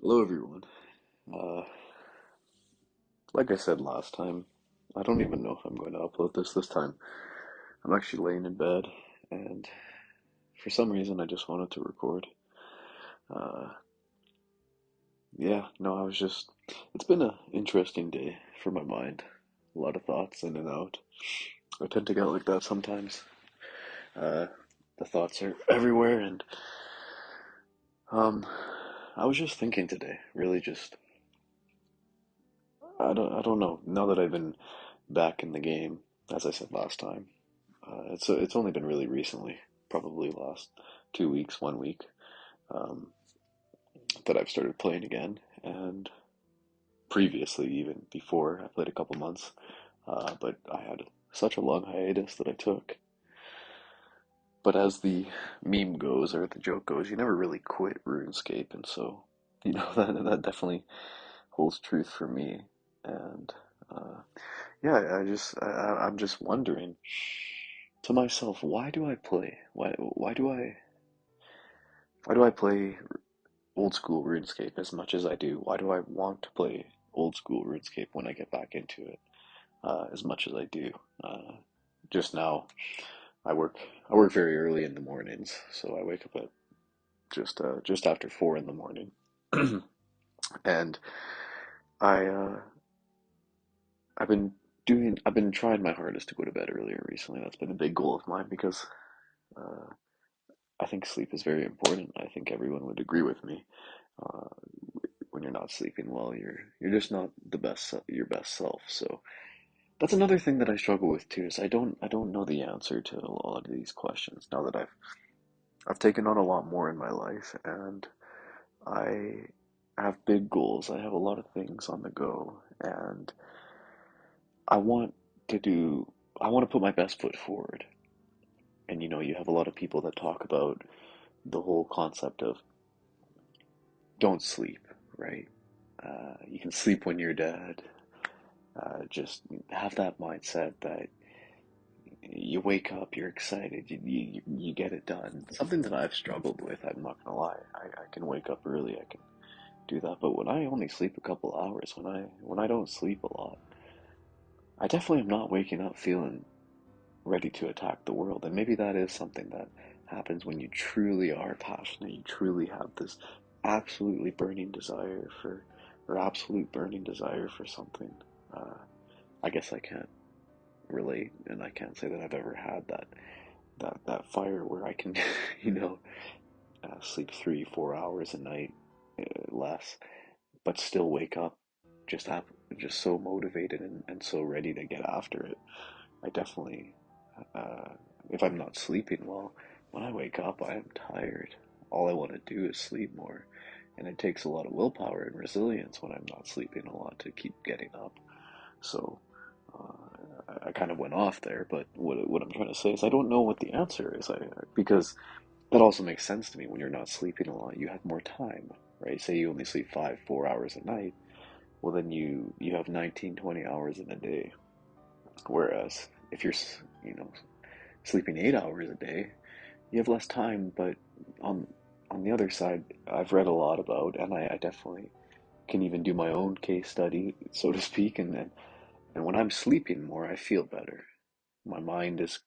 Hello, everyone. Uh, like I said last time, I don't even know if I'm going to upload this time. I'm actually laying in bed, and for some reason, I just wanted to record. Uh, yeah, no, I was just. It's been an interesting day for my mind. A lot of thoughts in and out. I tend to get like that sometimes. Uh, the thoughts are everywhere, and um, I was just thinking today. Really, just I don't know. Now that I've been back in the game, as I said last time. It's only been really recently, probably last 2 weeks, 1 week, um, that I've started playing again. And previously, even before, I played a couple months, but I had such a long hiatus that I took. But as the meme goes, or the joke goes, you never really quit RuneScape, and so that definitely holds truth for me. And uh, yeah, I'm just wondering to myself, why do I play? Why do I play old school RuneScape as much as I do? Why do I want to play old school RuneScape when I get back into it as much as I do? Uh, just now, I work I work very early in the mornings, so I wake up at just after 4 in the morning, and I I've been trying my hardest to go to bed earlier recently. That's been a big goal of mine because uh, I think sleep is very important. I think everyone would agree with me. Uh, when you're not sleeping well, you're just not your best self. So that's another thing that I struggle with too. Is I don't know the answer to a lot of these questions now that I've taken on a lot more in my life, and I have big goals. I have a lot of things on the go, and I want to do. I want to put my best foot forward. And you have a lot of people that talk about the whole concept of don't sleep, right? You can sleep when you're dead. Just have that mindset that you wake up, you're excited, you get it done. Something that I've struggled with, I'm not gonna lie. I can wake up early, I can do that, but when I only sleep a couple hours, when I don't sleep a lot, I definitely am not waking up feeling ready to attack the world. And maybe that is something that happens when you truly are passionate, you truly have this absolutely burning desire for, or absolute burning desire for something. Uh, I guess I can't relate, and I can't say that I've ever had that fire where I can, you know, sleep 3, 4 hours a night, less, but still wake up just have just so motivated and so ready to get after it. I definitely, uh, if I'm not sleeping well, when I wake up, I am tired. All I want to do is sleep more, and it takes a lot of willpower and resilience when I'm not sleeping a lot to keep getting up. So I kind of went off there, but what I'm trying to say is I don't know what the answer is. Because that also makes sense to me. When you're not sleeping a lot, you have more time, right? Say you only sleep 4 hours a night, well then you have 19, 20 hours in a day. Whereas if you're sleeping 8 hours a day, you have less time. But on on the other side, I've read a lot about, and I definitely can even do my own case study, so to speak, and when I'm sleeping more, I feel better. My mind is,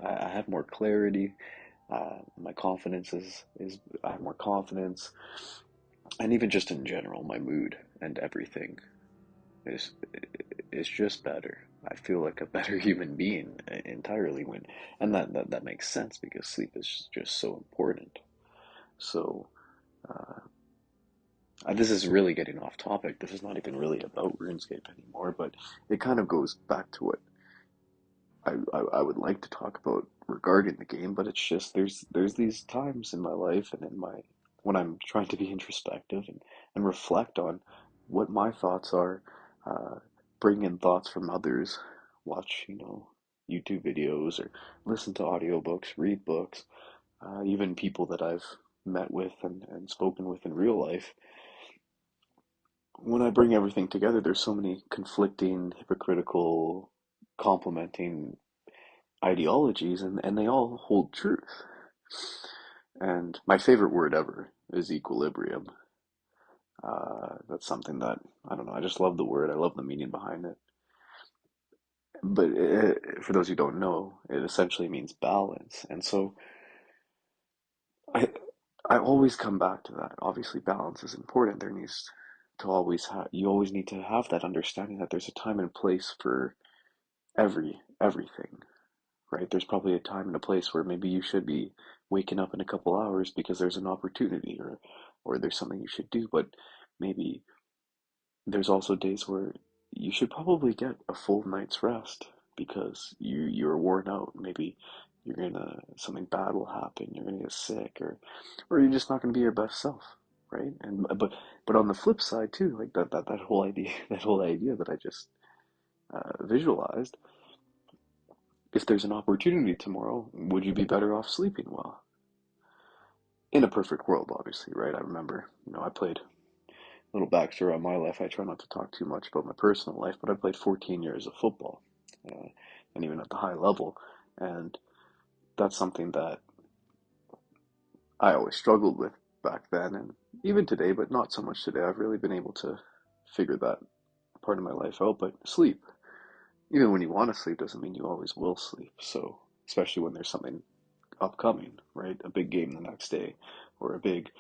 I have more clarity. My confidence is I have more confidence, and even just in general, my mood and everything is is just better. I feel like a better human being entirely and that makes sense because sleep is just so important. So, uh, this is really getting off topic. This is not even really about RuneScape anymore, but it kind of goes back to what I would like to talk about regarding the game, but it's just there's these times in my life and in my when I'm trying to be introspective and reflect on what my thoughts are, uh, bring in thoughts from others, watch, YouTube videos or listen to audiobooks, read books, even people that I've met with and spoken with in real life. When I bring everything together, there's so many conflicting, hypocritical, complementing ideologies, and they all hold truth. And my favorite word ever is equilibrium. That's something that, I don't know, I just love the word. I love the meaning behind it. But for those who don't know, it essentially means balance. And so I I always come back to that. Obviously, balance is important. There needs to always have, you always need to have that understanding that there's a time and place for everything, right? There's probably a time and a place where maybe you should be waking up in a couple hours because there's an opportunity, or there's something you should do, but maybe there's also days where you should probably get a full night's rest because you're worn out. Maybe something bad will happen. You're gonna get sick, or you're just not gonna be your best self, right? And but on the flip side too, like that whole idea that whole idea that I just visualized. If there's an opportunity tomorrow, would you be better off sleeping well? In a perfect world, obviously, right? I remember, I played little backstory on my life. I try not to talk too much about my personal life, but I played 14 years of football, uh, and even at the high level. And that's something that I always struggled with back then, and even today, but not so much today. I've really been able to figure that part of my life out. But sleep, even when you want to sleep, doesn't mean you always will sleep. So, especially when there's something upcoming, right? A big game the next day, or a big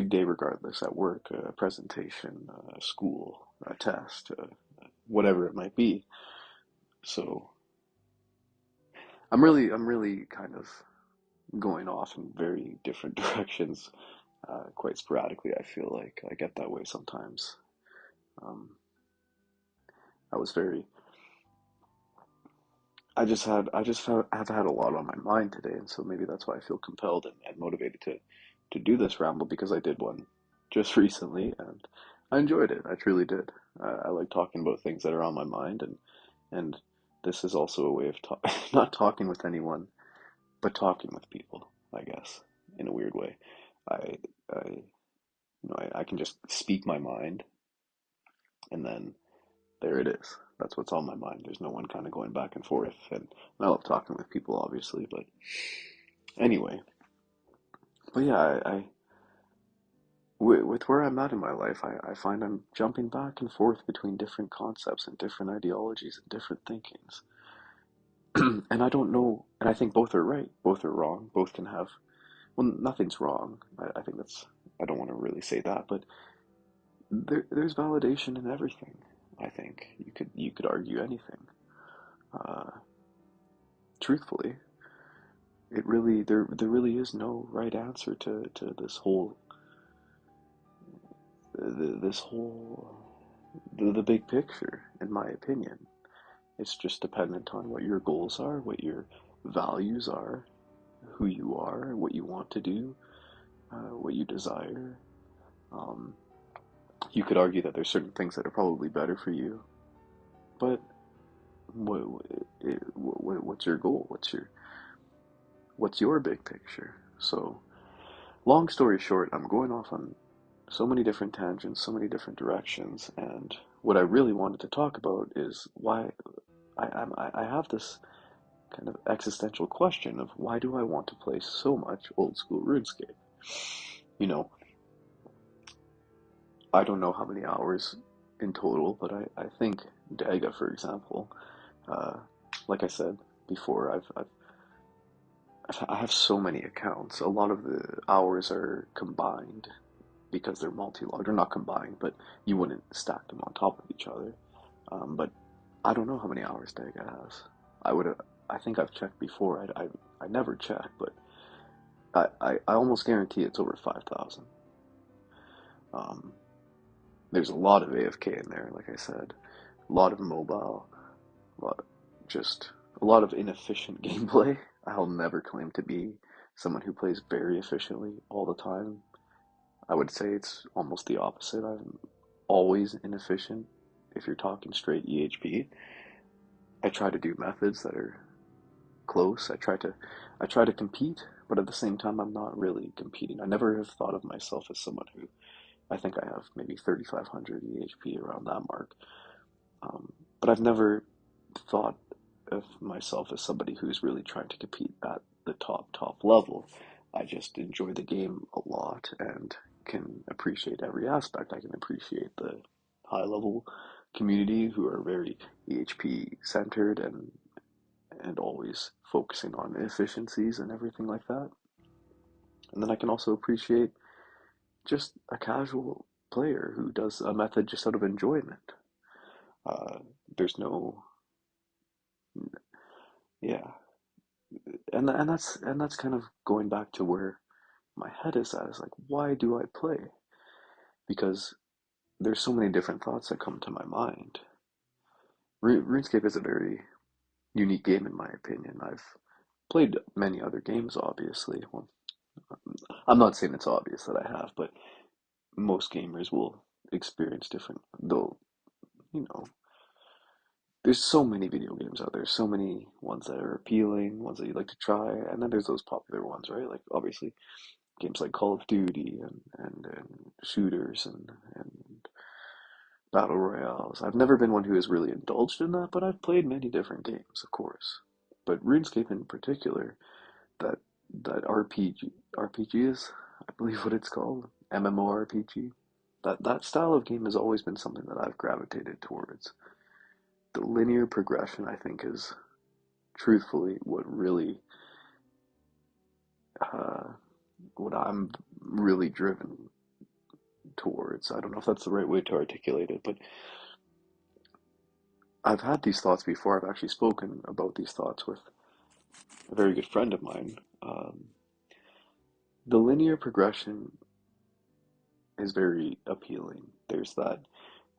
day regardless at work, a presentation, school, a test, whatever it might be. So I'm really kind of going off in very different directions, quite sporadically. I feel like I get that way sometimes. Um, I was very, have had a lot on my mind today, and so maybe that's why I feel compelled and motivated to do this ramble because I did one just recently, and I enjoyed it. I truly did. I like talking about things that are on my mind, and this is also a way of not talking with anyone, but talking with people, I guess, in a weird way. I, I can just speak my mind, and then there it is. That's what's on my mind. There's no one kind of going back and forth, and I love talking with people, obviously, but anyway. But yeah, with where I'm at in my life, I find I'm jumping back and forth between different concepts and different ideologies and different thinkings. And I don't know, and I think both are right, both are wrong, both can have, well, nothing's wrong. I think I don't want to really say that, but there's validation in everything. I think you could argue anything. Uh, Truthfully, there really is no right answer to this whole the big picture, in my opinion. It's just dependent on what your goals are, what your values are, who you are, what you want to do, what you desire. Um, you could argue that there's certain things that are probably better for you, but what, what's your goal? What's your big picture? So, long story short, I'm going off on so many different tangents, so many different directions, and what I really wanted to talk about is why I have this kind of existential question of why do I want to play so much old school RuneScape? You know, I don't know how many hours in total, but I think Daga, for example, uh, like I said before, I have so many accounts. A lot of the hours are combined because they're multi-logged. They're not combined, but you wouldn't stack them on top of each other. But I don't know how many hours Daga has. I would. I think I've checked before. I never check, but I almost guarantee it's over 5,000. Um, there's a lot of AFK in there, like I said, a lot of mobile, a lot, just a lot of inefficient gameplay. I'll never claim to be someone who plays very efficiently all the time. I would say it's almost the opposite. I'm always inefficient if you're talking straight EHP. I try to do methods that are close. I try to compete, but at the same time I'm not really competing. I never have thought of myself as someone who I think I have maybe 3,500 EHP around that mark. But I've never thought of myself as somebody who's really trying to compete at the top level. I just enjoy the game a lot and can appreciate every aspect. I can appreciate the high level community who are very EHP centered and always focusing on efficiencies and everything like that. And then I can also appreciate just a casual player who does a method just out of enjoyment. Uh, there's no, yeah, and that's kind of going back to where my head is at. Is like, why do I play? Because there's so many different thoughts that come to my mind. RuneScape is a very unique game in my opinion. I've played many other games, obviously. Well, I'm not saying it's obvious that I have, but most gamers will experience different. Though, you know, there's so many video games out there, so many ones that are appealing, ones that you'd like to try, and then there's those popular ones, right? Like obviously games like Call of Duty and shooters and battle royales. I've never been one who has really indulged in that, but I've played many different games, of course. But RuneScape in particular, that that RPG is, I believe what it's called, MMORPG. That style of game has always been something that I've gravitated towards. The linear progression, I think, is truthfully uh, what I'm really driven towards. I don't know if that's the right way to articulate it, but I've had these thoughts before. I've actually spoken about these thoughts with a very good friend of mine. The linear progression is very appealing. There's that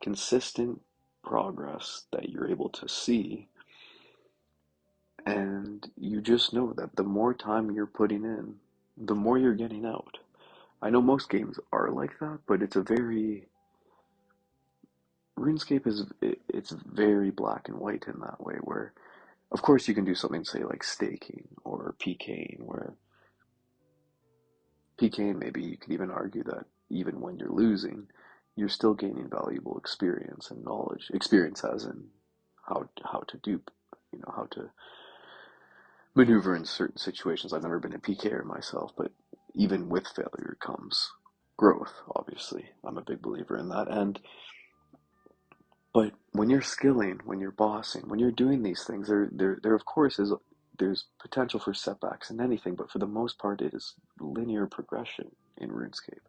consistent progress that you're able to see, and you just know that the more time you're putting in, the more you're getting out. I know most games are like that, but it's a very RuneScape it's very black and white in that way where of course you can do something say like staking or PKing where PKing maybe you could even argue that even when you're losing, you're still gaining valuable experience and knowledge. Experience as in how to dupe, how to maneuver in certain situations. I've never been a PKer myself, but even with failure comes growth, obviously. I'm a big believer in that. But when you're skilling, when you're bossing, when you're doing these things, there of course is there's potential for setbacks in anything, but for the most part, it is linear progression in RuneScape.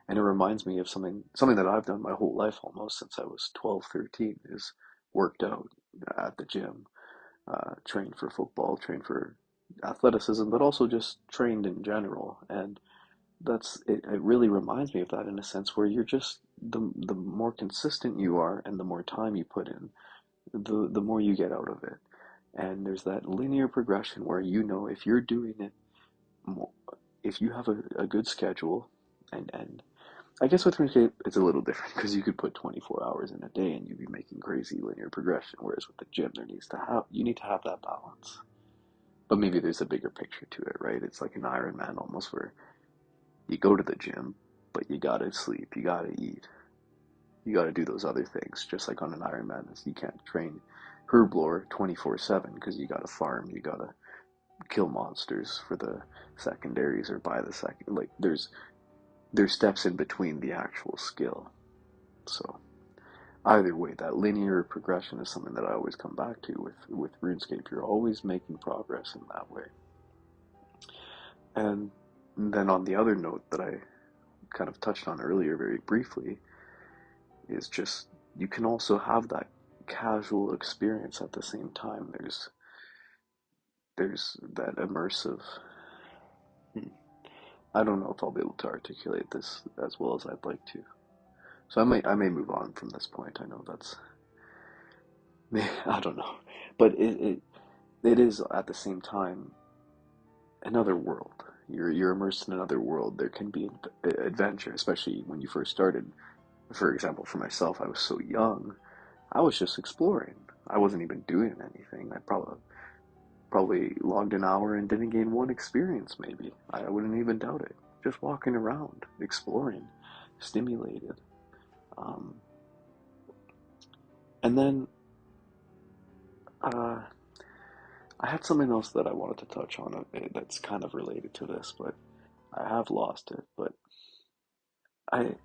And it reminds me of something that I've done my whole life almost since I was 12, 13 is worked out at the gym, trained for football, trained for athleticism, but also just trained in general. And it really reminds me of that in a sense where you're just the more consistent you are and the more time you put in, the more you get out of it. And there's that linear progression where if you're doing it more, if you have a good schedule and I guess with RuneScape it's a little different because you could put 24 hours in a day and you'd be making crazy linear progression, whereas with the gym you need to have that balance. But maybe there's a bigger picture to it, right? It's like an Iron Man almost where you go to the gym, but you gotta sleep, you gotta eat, you gotta do those other things. Just like on an Ironman, you can't train herblore 24/7 because you gotta farm, you gotta kill monsters for the secondaries or buy the second. Like there's steps in between the actual skill. So either way, that linear progression is something that I always come back to with RuneScape. You're always making progress in that way. And then on the other note that I kind of touched on earlier very briefly is just you can also have that casual experience at the same time. There's that immersive. hmm, I don't know if I'll be able to articulate this as well as I'd like to. So I may move on from this point. I know that's I don't know, but it is at the same time another world. You're immersed in another world. There can be adventure, especially when you first started. For example, for myself, I was so young. I was just exploring. I wasn't even doing anything. I probably logged an hour and didn't gain one experience, maybe. I wouldn't even doubt it. Just walking around, exploring, stimulated. Um, and then uh, I had something else that I wanted to touch on that's kind of related to this, but I have lost it. But I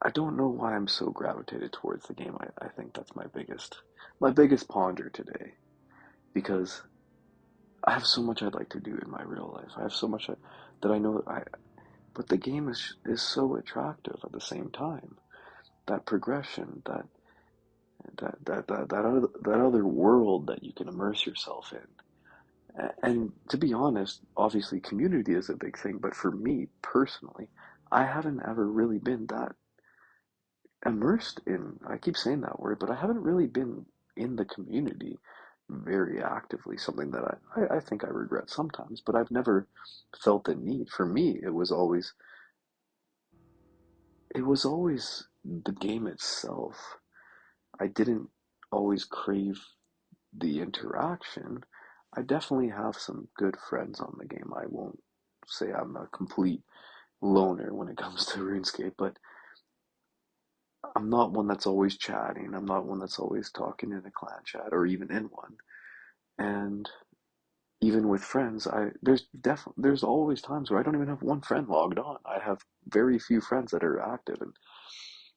I don't know why I'm so gravitated towards the game. I think that's my biggest ponder today, because I have so much I'd like to do in my real life. I have so much that I know but the game is so attractive at the same time. That progression, that other world that you can immerse yourself in. And to be honest, obviously community is a big thing, but for me personally, I haven't ever really been that immersed in, I keep saying that word, but I haven't really been in the community very actively, something that I think I regret sometimes, but I've never felt the need. For me, it was always the game itself. I didn't always crave the interaction. I definitely have some good friends on the game. I won't say I'm a complete loner when it comes to RuneScape, but I'm not one that's always chatting. I'm not one that's always talking in a clan chat or even in one. And even with friends, there's always times where I don't even have one friend logged on. I have very few friends that are active,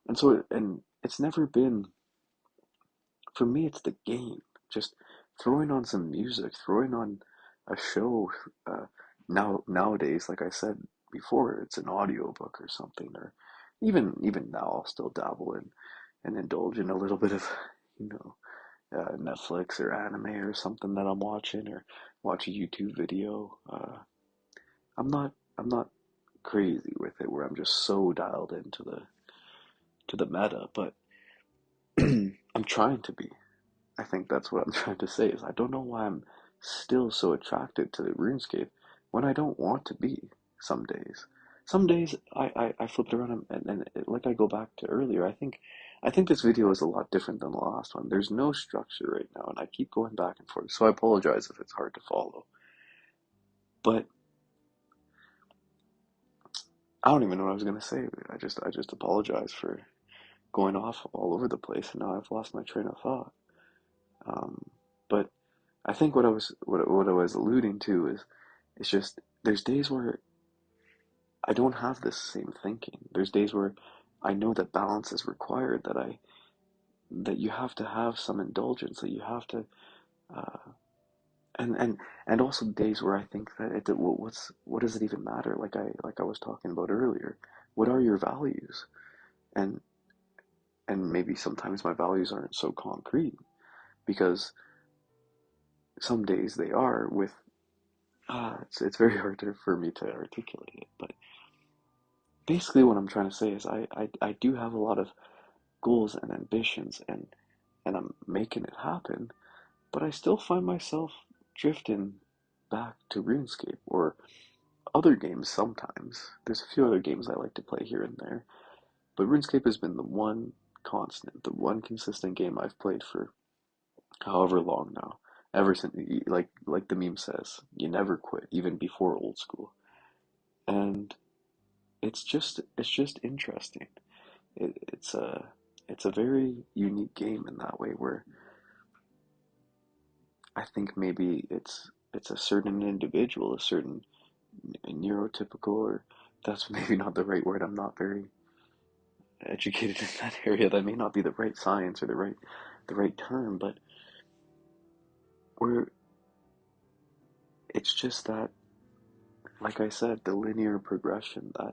and it's never been, for me, it's the game. Just throwing on some music, throwing on a show. Nowadays, like I said before, it's an audiobook or something, or even now I'll still dabble in and indulge in a little bit of, you know, Netflix or anime or something that I'm watching, or watch a YouTube video. I'm not crazy with it where I'm just so dialed into the meta, but I'm trying to be. I think that's what I'm trying to say is I don't know why I'm still so attracted to the RuneScape when I don't want to be some days. Some days I flip it around like I go back to earlier, I think this video is a lot different than the last one. There's no structure right now and I keep going back and forth. So I apologize if it's hard to follow. But I don't even know what I was gonna say. I just apologize for going off all over the place and now I've lost my train of thought. Um, but I think what I was alluding to is it's just there's days where I don't have this same thinking. There's days where I know that balance is required, that you have to have some indulgence, that you have to, uh, and also days where I think that what does it even matter? Like I was talking about earlier, what are your values? And and maybe sometimes my values aren't so concrete because some days they are with it's very hard for me to articulate it, but basically what I'm trying to say is I do have a lot of goals and ambitions and I'm making it happen, but I still find myself drifting back to RuneScape or other games sometimes. There's a few other games I like to play here and there, but RuneScape has been the one constant, the one consistent game I've played for however long now. Ever since, like the meme says, you never quit, even before old school. And it's just interesting. It's a very unique game in that way where I think maybe it's a certain individual, a certain neurotypical, or that's maybe not the right word. I'm not very educated in that area. That may not be the right science or the right term, but where it's just that, like I said, the linear progression that,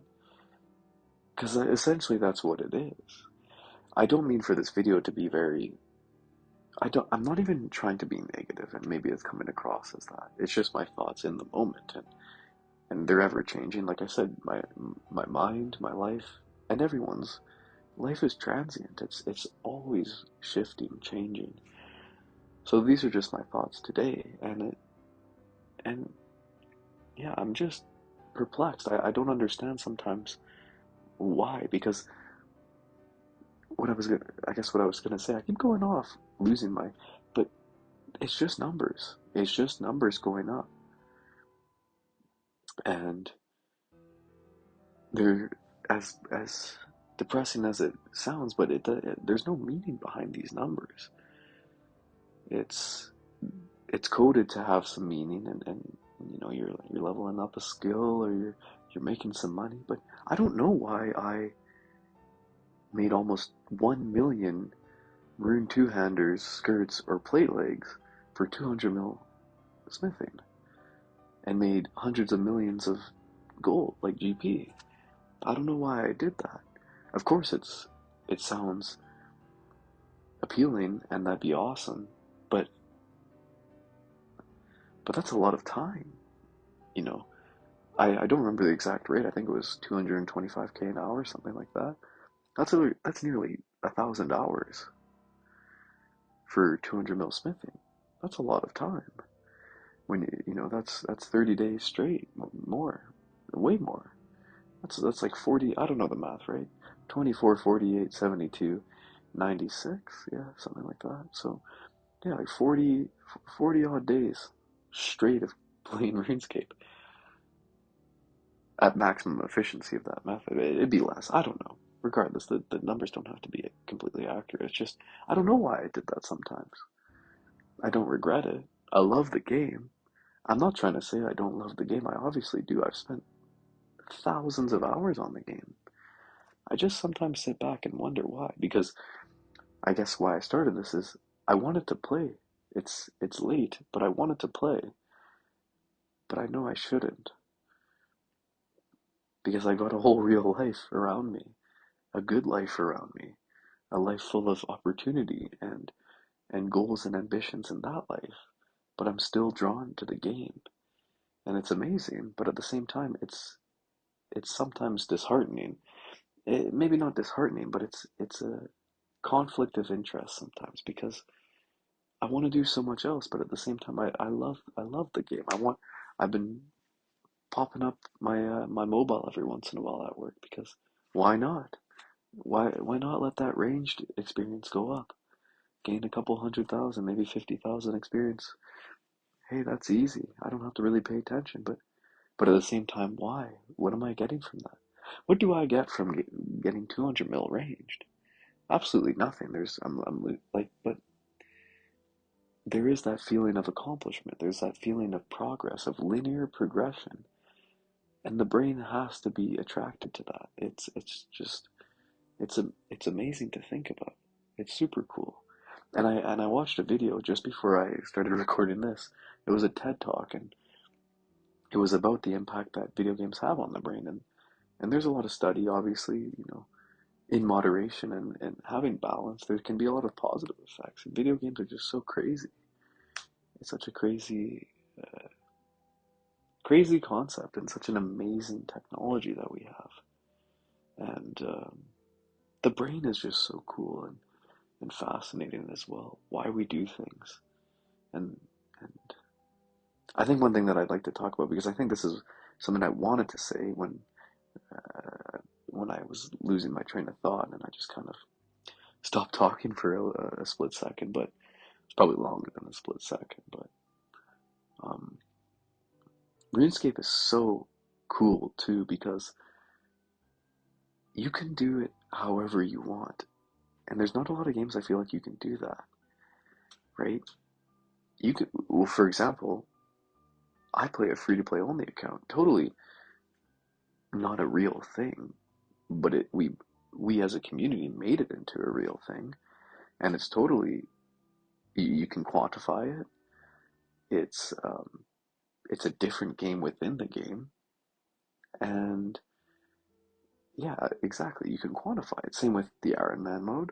because essentially that's what it is. I don't mean for this video to be very. I'm not even trying to be negative, and maybe it's coming across as that. It's just my thoughts in the moment, and they're ever changing. Like I said, my mind, my life, and everyone's life is transient. It's always shifting, changing. So these are just my thoughts today, and yeah, I'm just perplexed. I don't understand sometimes why, because I guess what I was gonna say, I keep going off, losing but it's just numbers. It's just numbers going up, and they're as depressing as it sounds, but there's no meaning behind these numbers. It's it's coded to have some meaning, and you're leveling up a skill or you're you're making some money. But I don't know why I made almost 1 million rune two-handers, skirts, or plate legs for 200 mil smithing, and made hundreds of millions of gold, like GP. I don't know why I did that. Of course, it sounds appealing, and that'd be awesome, but that's a lot of time, you know. I don't remember the exact rate. I think it was 225K an hour, something like that. That's nearly 1,000 hours for 200 mil smithing. That's a lot of time. When that's 30 days straight, more, way more. That's like 40. I don't know the math, right? 24, 48, 72, 96. Yeah, something like that. So yeah, like 40 odd days straight of playing RuneScape at maximum efficiency of that method. It'd be less. I don't know. Regardless, the numbers don't have to be completely accurate. It's just, I don't know why I did that sometimes. I don't regret it. I love the game. I'm not trying to say I don't love the game. I obviously do. I've spent thousands of hours on the game. I just sometimes sit back and wonder why. Because I guess why I started this is I wanted to play. It's late, but I wanted to play. But I know I shouldn't. Because I got a whole real life around me. A good life around me. A life full of opportunity and goals and ambitions in that life. But I'm still drawn to the game. And it's amazing, but at the same time it's sometimes disheartening. Maybe not disheartening, but it's a conflict of interest sometimes because I want to do so much else, but at the same time I love the game. I've been popping up my mobile every once in a while at work because why not? Why not let that ranged experience go up? Gain a couple 100,000, maybe 50,000 experience. Hey, that's easy. I don't have to really pay attention, but at the same time, why? What am I getting from that? What do I get from getting 200 mil ranged? Absolutely nothing. I'm like, but there is that feeling of accomplishment. There's that feeling of progress, of linear progression, and the brain has to be attracted to that. It's just it's amazing to think about. It's super cool. And I watched a video just before I started recording this. It was a TED talk, and it was about the impact that video games have on the brain. And there's a lot of study, obviously, in moderation and having balance, there can be a lot of positive effects. And video games are just so crazy. It's such a crazy concept and such an amazing technology that we have. And the brain is just so cool and fascinating as well. Why we do things. And and I think one thing that I'd like to talk about, because I think this is something I wanted to say when I was losing my train of thought, and I just kind of stopped talking for a split second, but it's probably longer than a split second. But um, RuneScape is so cool too because you can do it however you want, and there's not a lot of games I feel like you can do that, right? You could, well, for example, I play a free-to-play only account, totally not a real thing, but we as a community made it into a real thing, and it's totally you can quantify it. It's it's a different game within the game, and yeah, exactly. You can quantify it. Same with the Iron Man mode,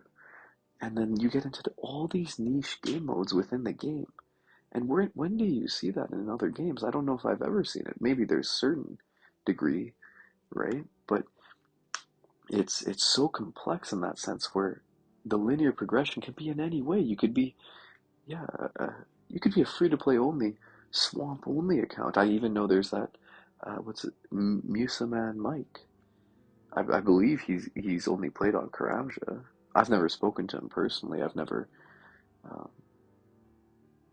and then you get into all these niche game modes within the game. And when do you see that in other games? I don't know if I've ever seen it. Maybe there's certain degree, right? But it's so complex in that sense where the linear progression can be in any way. You could be yeah, you could be a free to play only swamp only account. I even know there's that what's it, Musa Man Mike. I believe he's only played on Karamja. I've never spoken to him personally. I've never um,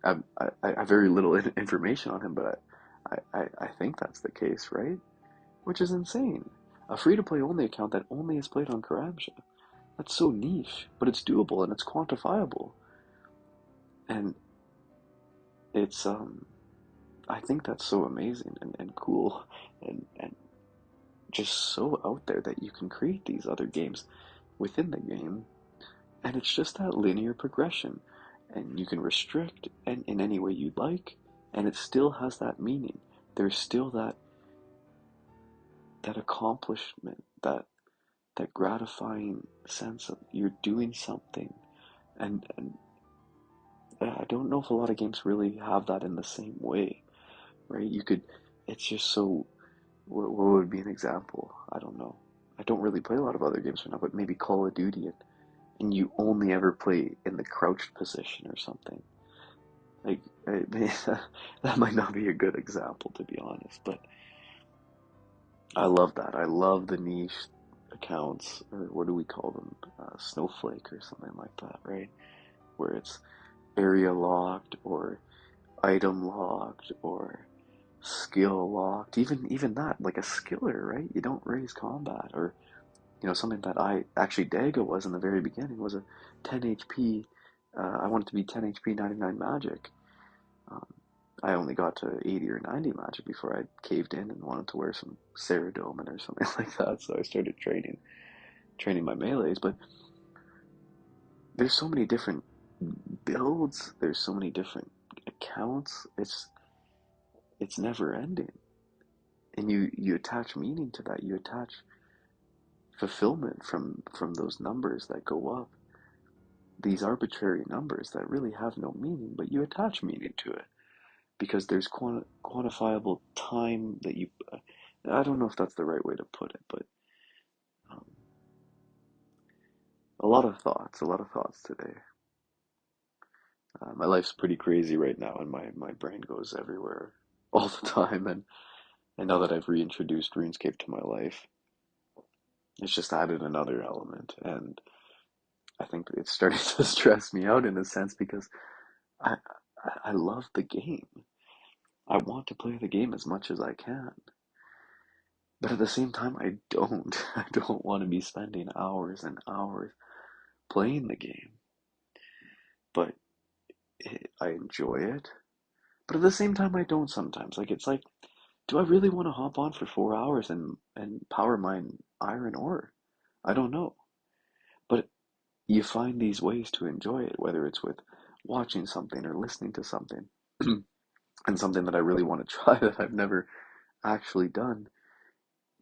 I have very little information on him, but I think that's the case, right? Which is insane. A free to play only account that only is played on Karamja. That's so niche, but it's doable and it's quantifiable. And it's I think that's so amazing and cool and just so out there that you can create these other games within the game, and it's just that linear progression, and you can restrict and in any way you like, and it still has that meaning. There's still that accomplishment, that gratifying sense of you're doing something, and I don't know if a lot of games really have that in the same way, right? You could, it's just so. What would be an example? I don't know. I don't really play a lot of other games right now, but maybe Call of Duty, and you only ever play in the crouched position or something. Like, that might not be a good example, to be honest, but I love that. I love the niche accounts, or what do we call them? Snowflake or something like that, right? Where it's area locked or item locked or skill locked. Even that, like a skiller, right? You don't raise combat, or something that I actually Daga was in the very beginning was a 10 HP. I wanted to be 10 HP 99 magic. Um, I only got to 80 or 90 magic before I caved in and wanted to wear some Ceradomin or something like that. So I started training my melees. But there's so many different builds. There's so many different accounts. It's never ending, and you attach meaning to that. You attach fulfillment from those numbers that go up. These arbitrary numbers that really have no meaning, but you attach meaning to it because there's quantifiable time that you. I don't know if that's the right way to put it, but um, a lot of thoughts today. My life's pretty crazy right now, and my brain goes everywhere all the time. And now that I've reintroduced RuneScape to my life, it's just added another element, and I think it's starting to stress me out in a sense because I I love the game. I want to play the game as much as I can. But at the same time, I don't. I don't want to be spending hours and hours playing the game. But I enjoy it. But at the same time, I don't sometimes. Like, it's like, do I really want to hop on for 4 hours and power mine iron ore? I don't know. But you find these ways to enjoy it, whether it's with watching something or listening to something. And something that I really want to try that I've never actually done,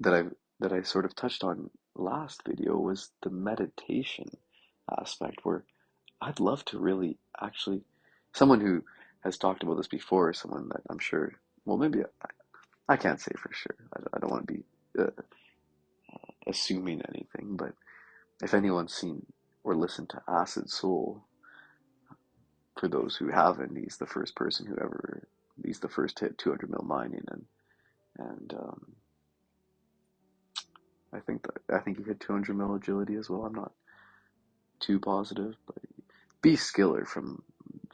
that I sort of touched on last video, was the meditation aspect, where I'd love to really actually, someone who has talked about this before, someone that I'm sure, well, maybe I can't say for sure. I don't want to be assuming anything, but if anyone's seen or listened to Acid Soul, for those who haven't, he's the first person who ever, he's the first to hit 200 mil mining, and I think he hit 200 mil agility as well. I'm not too positive, but B Skiller from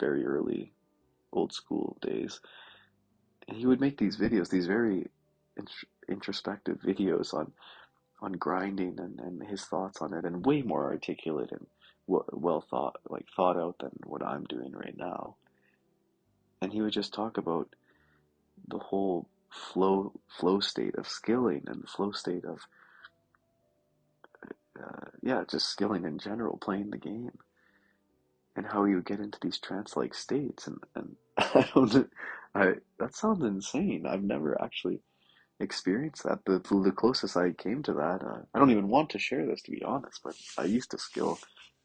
very early old school days, and he would make these videos, these very introspective videos on grinding and his thoughts on it, and way more articulate and well thought out than what I'm doing right now. And he would just talk about the whole flow state of skilling, and the flow state of yeah, just skilling in general, playing the game, and how he would get into these trance-like states, and I don't, I that sounds insane. I've never actually experienced that. The closest I came to that, I don't even want to share this, to be honest, but I used to skill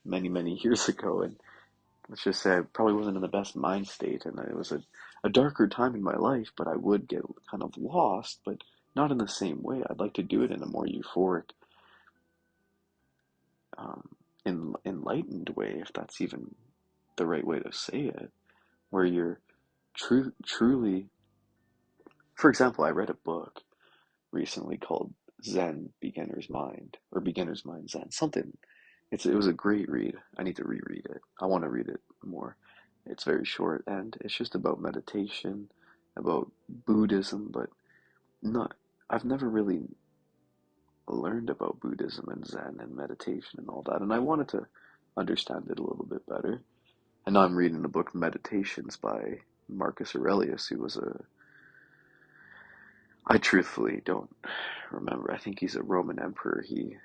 many years ago, and let's just say I probably wasn't in the best mind state, and it was a darker time in my life, but I would get kind of lost, but not in the same way. I'd like to do it in a more euphoric, um, enlightened way, if that's even the right way to say it, where you're truly. For example, I read a book recently called Zen Beginner's Mind, or Beginner's Mind Zen, something. It was a great read. I need to reread it. I want to read it more. It's very short, and it's just about meditation, about Buddhism, but not. I've never really learned about Buddhism and Zen and meditation and all that, and I wanted to understand it a little bit better. And now I'm reading the book Meditations by Marcus Aurelius, who was I truthfully don't remember. I think he's a Roman emperor. He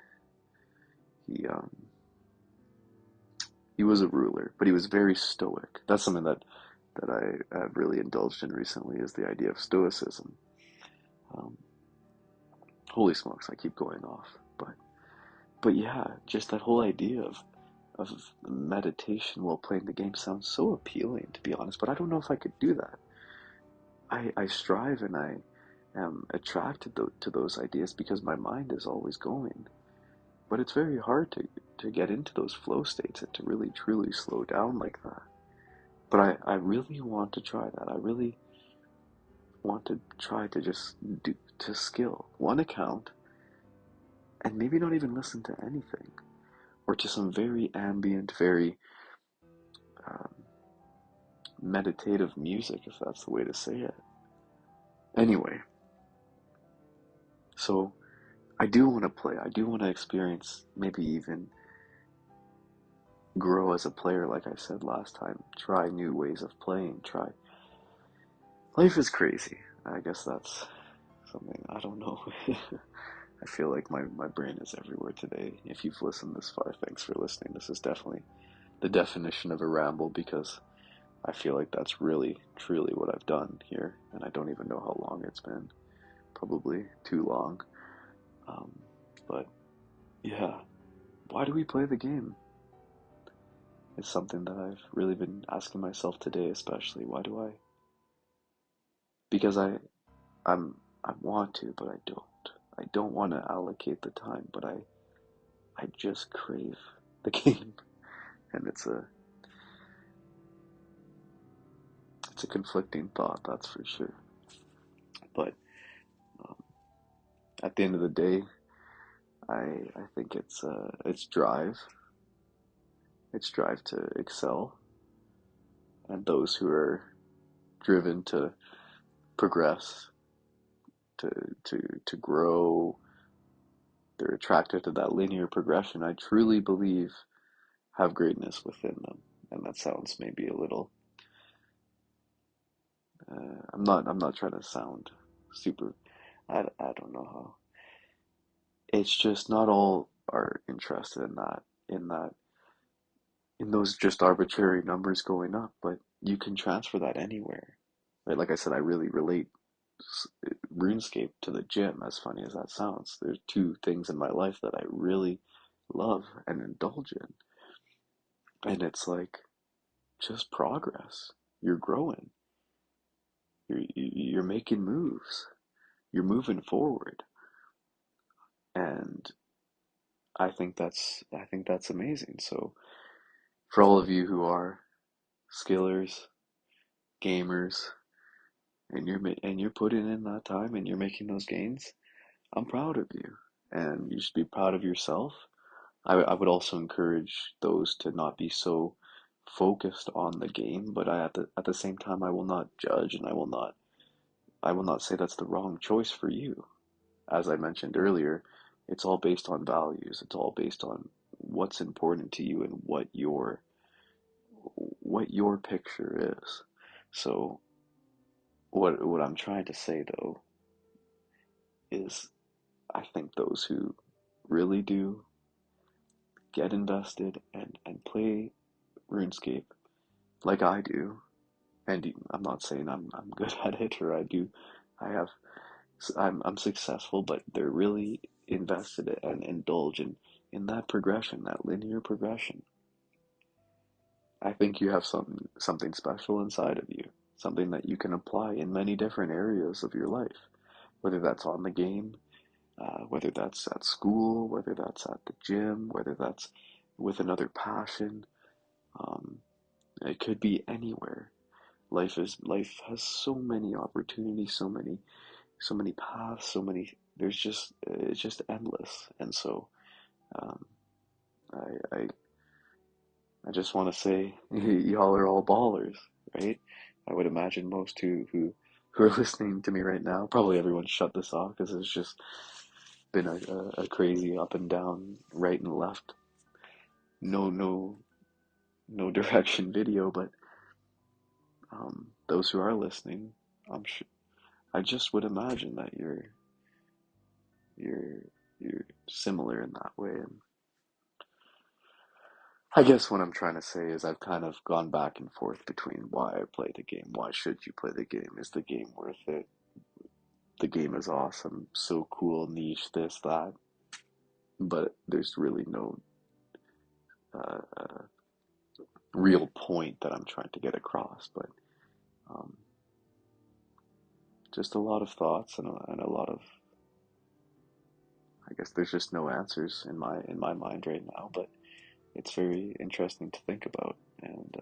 he was a ruler, but he was very stoic. That's something that I have really indulged in recently is the idea of stoicism. Um, Holy smokes, I keep going off, but yeah, just that whole idea of meditation while playing the game sounds so appealing, to be honest. But I don't know if I could do that. I strive and I am attracted to those ideas because my mind is always going. But it's very hard to get into those flow states and to really truly slow down like that. But I really want to try that. I really want to try to just do to skill one account and maybe not even listen to anything or to some very ambient, very um, meditative music, if that's the way to say it. Anyway, so I do want to play. I do want to experience, maybe even grow as a player, like I said last time. Try new ways of playing. Try. Life is crazy. I guess that's something. I don't know. I feel like my brain is everywhere today. If you've listened this far, thanks for listening. This is definitely the definition of a ramble because I feel like that's really, truly what I've done here, and I don't even know how long it's been. Probably too long. Um, but yeah, why do we play the game? It's something that I've really been asking myself today, especially. Why do I? Because I'm, I want to, but I don't. I don't want to allocate the time, but I just crave the game, and it's a conflicting thought, that's for sure. But um, at the end of the day, I think it's drive to excel, and those who are driven to progress, to to grow, they're attracted to that linear progression. I truly believe have greatness within them, and that sounds maybe a little. I'm not trying to sound super. I don't know how. It's just not all are interested in that in those just arbitrary numbers going up, but you can transfer that anywhere. Right? Like I said, I really relate RuneScape to the gym, as funny as that sounds. There's two things in my life that I really love and indulge in. And it's like just progress. You're growing. You're making moves. You're moving forward. And I think that's amazing. So for all of you who are skillers, gamers, and you're putting in that time and you're making those gains, I'm proud of you. And you should be proud of yourself. I would also encourage those to not be so focused on the game, but at the same time I will not judge and I will not say that's the wrong choice for you. As I mentioned earlier, it's all based on values. It's all based on what's important to you and what your picture is. So what I'm trying to say though is I think those who really do get invested and play RuneScape like I do, and I'm not saying I'm good at it or I have I'm successful, but they're really invested and indulge in that progression, that linear progression. I think you have something special inside of you, something that you can apply in many different areas of your life, whether that's on the game, whether that's at school, whether that's at the gym, whether that's with another passion. Um, it could be anywhere. Life has so many opportunities, so many paths, so many. There's just it's just endless, and so um, I I just want to say y'all are all ballers, right? I would imagine most who are listening to me right now, probably everyone shut this off because it's just been a crazy up and down, right and left, no direction video. But those who are listening, I'm sure I just would imagine that you're you're similar in that way. And I guess what I'm trying to say is I've kind of gone back and forth between why I play the game. Why should you play the game? Is the game worth it? The game is awesome, so cool, niche, this, that. But there's really no uh, real point that I'm trying to get across. But um, just a lot of thoughts and a lot of, I guess there's just no answers in my mind right now. But it's very interesting to think about, and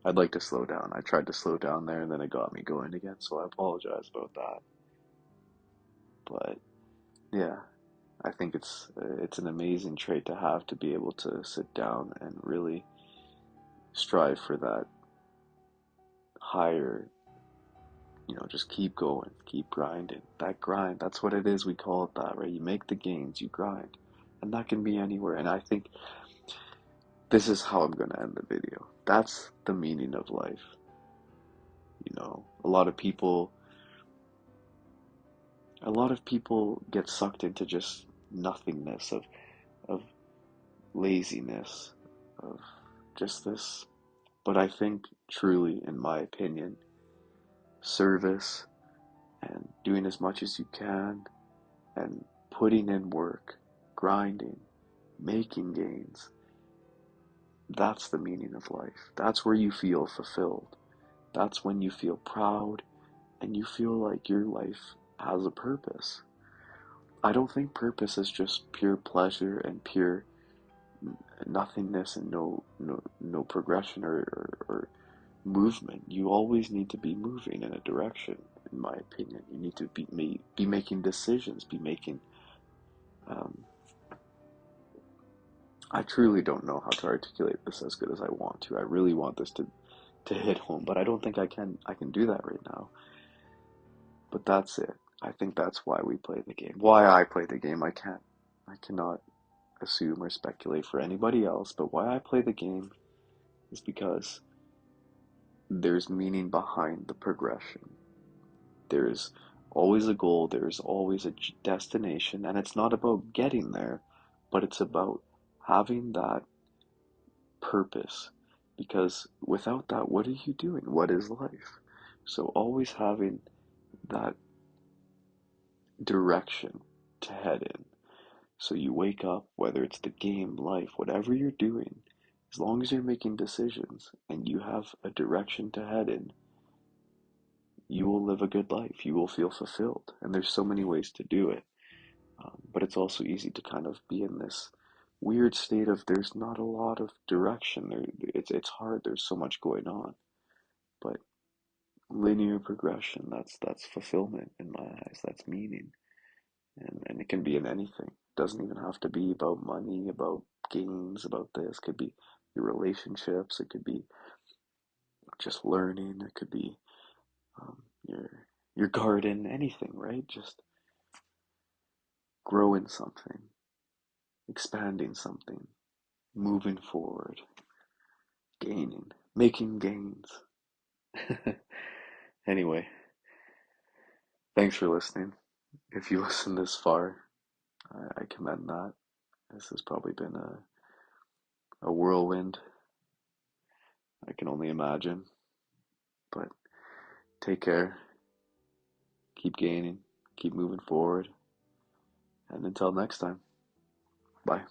I'd like to slow down. I tried to slow down there, and then it got me going again. So I apologize about that. But yeah, I think it's an amazing trait to have, to be able to sit down and really strive for that higher, just keep going, keep grinding. That grind, that's what it is. We call it that, right? You make the gains, you grind. And that can be anywhere. And I think this is how I'm going to end the video. That's the meaning of life. A lot of people get sucked into just nothingness, of laziness, of just this. But I think truly, in my opinion, service and doing as much as you can and putting in work, grinding, making gains, that's the meaning of life. That's where you feel fulfilled. That's when you feel proud and you feel like your life has a purpose. I don't think purpose is just pure pleasure and pure nothingness and no progression or movement. You always need to be moving in a direction, in my opinion. You need to be making decisions, be making. Um, I truly don't know how to articulate this as good as I want to. I really want this to hit home, but I don't think I can. I can do that right now. But that's it. I think that's why we play the game. Why I play the game. I cannot assume or speculate for anybody else. But why I play the game is because there's meaning behind the progression. There's always a goal, there's always a destination, and it's not about getting there, but it's about having that purpose. Because without that, what are you doing? What is life? So always having that direction to head in. So you wake up, whether it's the game, life, whatever you're doing, as long as you're making decisions and you have a direction to head in, you will live a good life. You will feel fulfilled. And there's so many ways to do it. But it's also easy to kind of be in this weird state of there's not a lot of direction. It's hard. There's so much going on. But linear progression, that's fulfillment in my eyes. That's meaning. And it can be in anything. It doesn't even have to be about money, about gains, about this. It could be your relationships. It could be just learning. It could be um, your your garden, anything, right? Just growing something, expanding something, moving forward, gaining, making gains. Anyway, thanks for listening. If you listen this far, I commend that. This has probably been a whirlwind. I can only imagine. But take care, keep gaining, keep moving forward, and until next time, bye.